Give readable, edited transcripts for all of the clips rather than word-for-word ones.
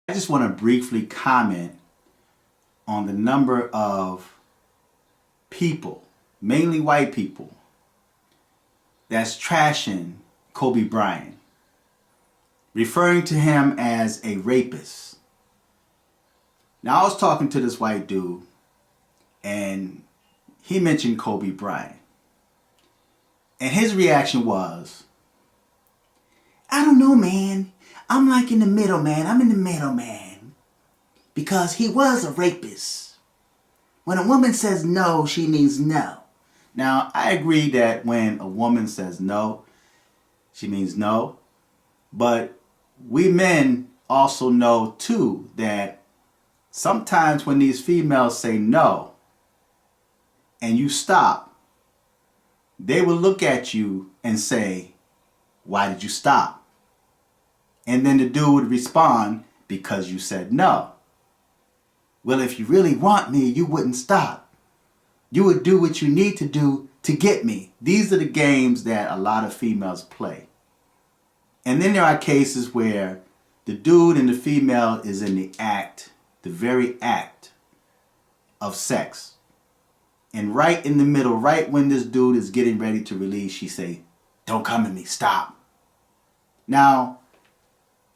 I just want to briefly comment on the number of people, mainly white people, that's trashing Kobe Bryant, referring to him as a rapist. Now, I was talking to this white dude, and he mentioned Kobe Bryant. And his reaction was, I don't know, man. I'm like in the middle, man. I'm in the middle, man. Because he was a rapist. When a woman says no, she means no. Now, I agree that when a woman says no, she means no. But we men also know, too, that sometimes when these females say no and you stop, they will look at you and say, why did you stop? And then the dude would respond, because you said no. Well, if you really want me, you wouldn't stop. You would do what you need to do to get me. These are the games that a lot of females play. And then there are cases where the dude and the female is in the act, the very act of sex. And right in the middle, right when this dude is getting ready to release, she say, don't come at me, stop. Now,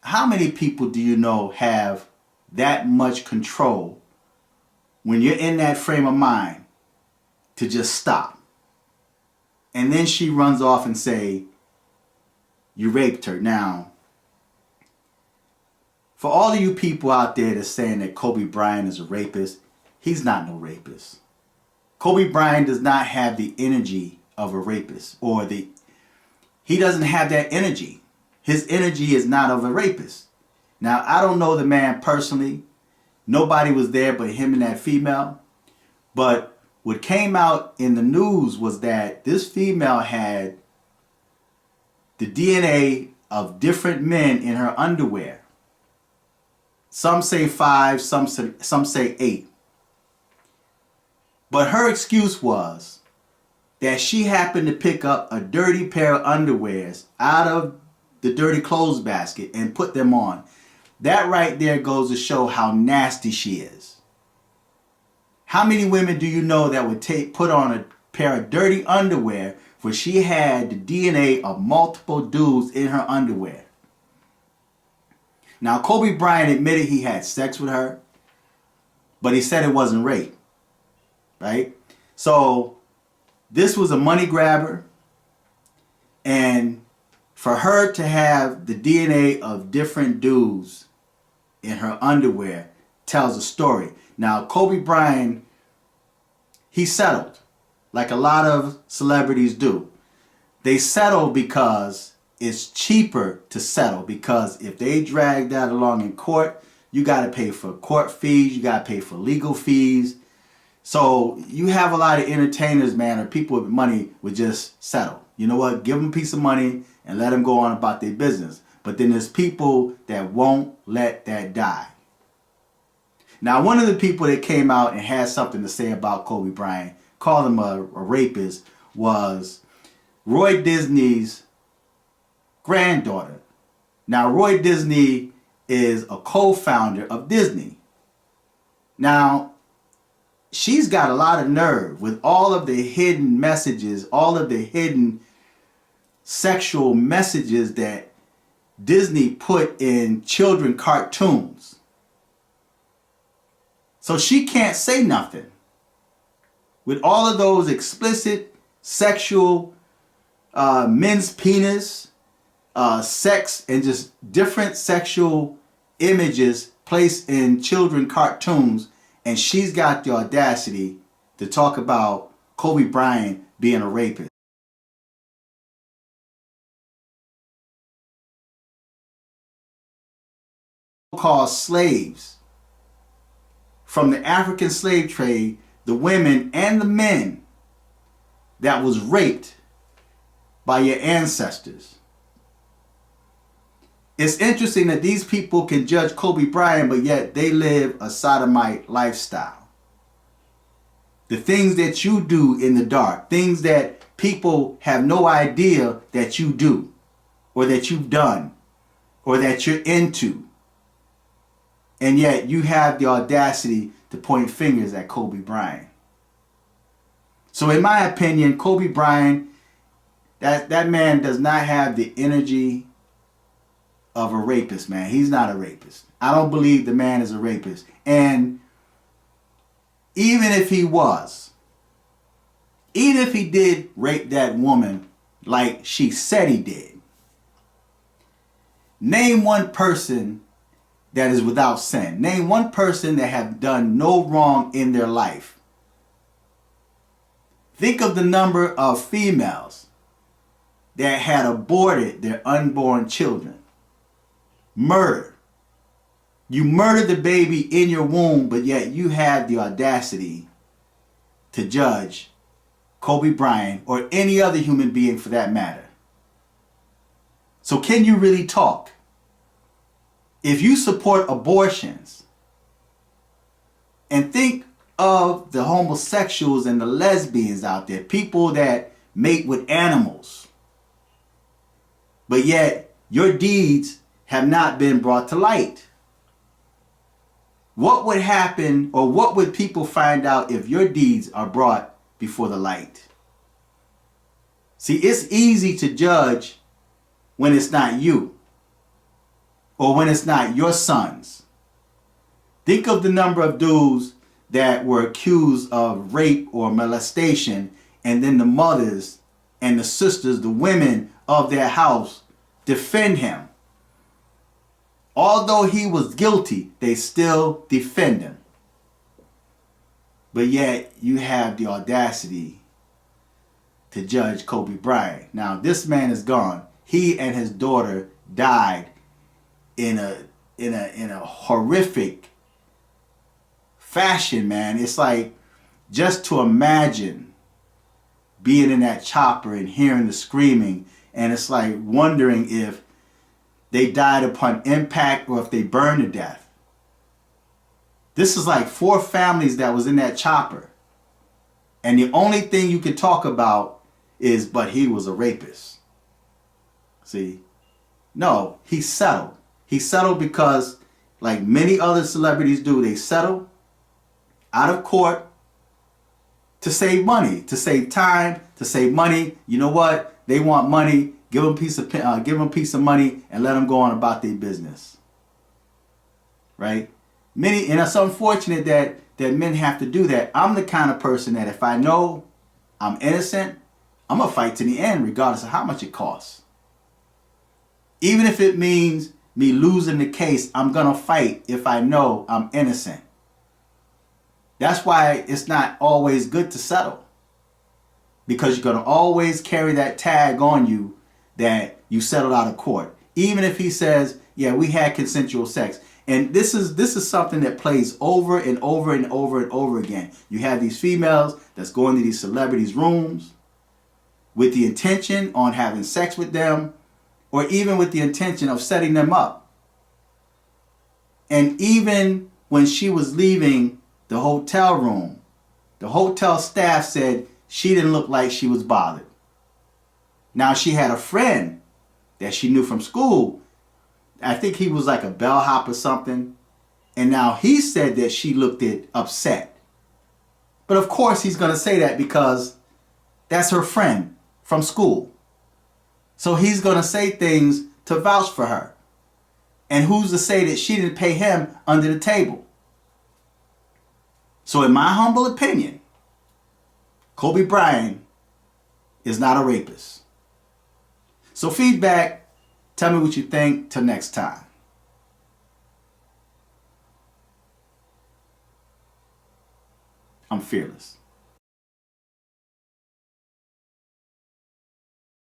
how many people do you know have that much control when you're in that frame of mind to just stop? And then she runs off and say, you raped her. Now, for all of you people out there that's saying that Kobe Bryant is a rapist, he's not no rapist. Kobe Bryant does not have the energy of a rapist, he doesn't have that energy. His energy is not of a rapist. Now, I don't know the man personally. Nobody was there but him and that female. But what came out in the news was that this female had the DNA of different men in her underwear. Some say 5, some say 8. But her excuse was that she happened to pick up a dirty pair of underwears out of the dirty clothes basket and put them on. That right there goes to show how nasty she is. How many women do you know that would put on a pair of dirty underwear where she had the DNA of multiple dudes in her underwear? Now, Kobe Bryant admitted he had sex with her, but he said it wasn't rape, right? So this was a money grabber, and for her to have the DNA of different dudes in her underwear tells a story. Now, Kobe Bryant, he settled, like a lot of celebrities do. They settle because it's cheaper to settle, because if they drag that along in court, you got to pay for court fees, you got to pay for legal fees. So you have a lot of entertainers, man, or people with money would just settle. You know what? Give them a piece of money and let them go on about their business. But then there's people that won't let that die. Now, one of the people that came out and had something to say about Kobe Bryant, called him a rapist, was Roy Disney's granddaughter. Now, Roy Disney is a co-founder of Disney. Now, she's got a lot of nerve with all of the hidden messages, all of the hidden sexual messages that Disney put in children cartoons. So she can't say nothing. With all of those explicit sexual men's penis, sex, and just different sexual images placed in children cartoons, and she's got the audacity to talk about Kobe Bryant being a rapist. Called slaves from the African slave trade, the women and the men that was raped by your ancestors. It's interesting that these people can judge Kobe Bryant, but yet they live a sodomite lifestyle. The things that you do in the dark, things that people have no idea that you do, or that you've done, or that you're into. And yet you have the audacity to point fingers at Kobe Bryant. So in my opinion, Kobe Bryant, that man does not have the energy of a rapist, man. He's not a rapist. I don't believe the man is a rapist. And even if he was, even if he did rape that woman like she said he did, name one person that is without sin. Name one person that have done no wrong in their life. Think of the number of females that had aborted their unborn children. Murder. You murdered the baby in your womb, but yet you had the audacity to judge Kobe Bryant or any other human being for that matter. So can you really talk? If you support abortions, and think of the homosexuals and the lesbians out there, people that mate with animals, but yet your deeds have not been brought to light. What would happen, or what would people find out if your deeds are brought before the light? See, it's easy to judge when it's not you, or when it's not your sons. Think of the number of dudes that were accused of rape or molestation, and then the mothers and the sisters, the women of their house, defend him. Although he was guilty, they still defend him. But yet you have the audacity to judge Kobe Bryant. Now this man is gone. He and his daughter died in a horrific fashion, man. It's like, just to imagine being in that chopper and hearing the screaming, and it's like wondering if they died upon impact or if they burned to death. This is like 4 families that was in that chopper. And the only thing you can talk about is, but he was a rapist. See? No, he settled. He settled because, like many other celebrities do, they settle out of court to save money, to save time, to save money. You know what? They want money. Give them a piece of money and let them go on about their business. Right? And it's unfortunate that men have to do that. I'm the kind of person that if I know I'm innocent, I'm going to fight to the end regardless of how much it costs. Even if it means me losing the case, I'm going to fight if I know I'm innocent. That's why it's not always good to settle. Because you're going to always carry that tag on you that you settled out of court. Even if he says, yeah, we had consensual sex. And this is something that plays over and over and over and over again. You have these females that's going to these celebrities' rooms with the intention on having sex with them, or even with the intention of setting them up. And even when she was leaving the hotel room, the hotel staff said she didn't look like she was bothered. Now, she had a friend that she knew from school. I think he was like a bellhop or something. And now he said that she looked upset. But of course he's going to say that because that's her friend from school. So he's going to say things to vouch for her. And who's to say that she didn't pay him under the table? So in my humble opinion, Kobe Bryant is not a rapist. So feedback, tell me what you think. Till next time. I'm fearless.